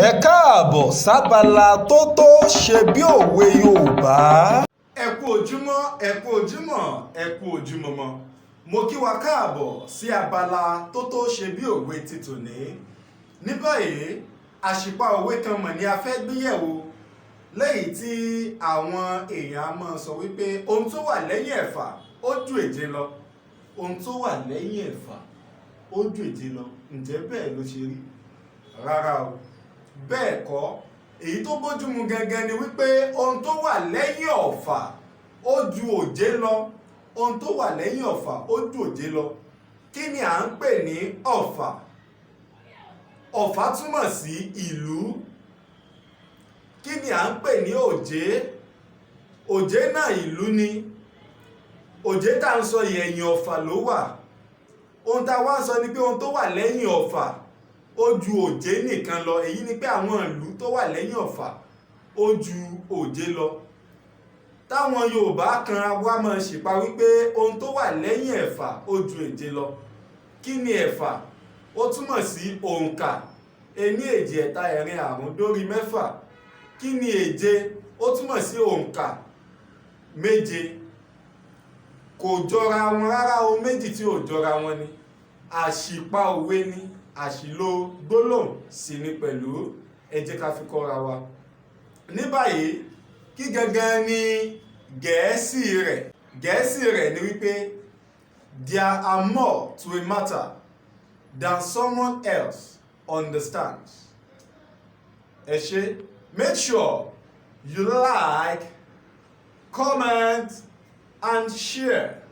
ẹ káàbọ̀ sábàlá tó tó ṣe bí òwe Yorùbá. ẹ kú ojúmọ́ ẹ kú ojúmọ́ ẹ kú ojúmọmọ mo kí wa káàbọ̀ sí abala tó tó ṣe bí òwe ti tòní. ní báyìí àṣìpa òwe kan mọ̀ ni a fẹ́ gbéyẹ̀wò lẹ́yìn tí àwọn èèyàn máa sọ wípé ohun tó wà lẹ́yìn ẹ̀fà ó ju èje lọ. ohun tó wà lẹ́yìn ẹ̀fà ó ju èje lọ. ǹjẹ́ bẹ́ẹ̀ ló ṣe rí? rárá o, bẹ́ẹ̀ kọ́. èyí tó bójúmu gangan ni wípé ohun tó wà lẹ́yìn ọ̀fà ó ju òjé lọ. ohun tó wà lẹ́yìn ọ̀fà ó ju òjé lọ. kí ni à ń pè ní ọ̀fà? ọ̀fà túmọ̀ sí ìlú. kí ni à ń pè ní òjé? òjé náà ìlú ni. òjé tá à ń sọ ẹ̀yìn ọ̀fà ló wà. ohun tá a wá ń sọ ni pé ohun tó wà lẹ́yìn ọ̀fà ó ju òjé nìkan lọ. èyí ni pé àwọn ìlú tó wà lẹ́yìn ọ̀fà ó ju òjé lọ. táwọn Yorùbá kan wá máa ṣèpá wípé ohun tó wà lẹ́yìn ẹ̀fà ó ju èje lọ. kí ni ẹ̀fà? ó túmọ̀ sí òǹkà ení èjì ẹ̀ta ẹ̀rin àrún dórí mẹ́fà. kí ni èje? ó túmọ̀ sí òǹkà méje. kò jọra wọn rárá, ohun méjì tí ò jọra wọn ni. àṣìpa òwe ni, àṣìlò gbólóhùn sì ni pẹ̀lú. ẹ jẹ́ ká fi kọ́ra wa. ní báyìí kí gangan ni gẹ̀ẹ́sì rẹ̀? gẹ̀ẹ́sì rẹ̀ ni wípé there are more to a matter than someone else understands. ẹ ṣé. Make sure you like, comment and share.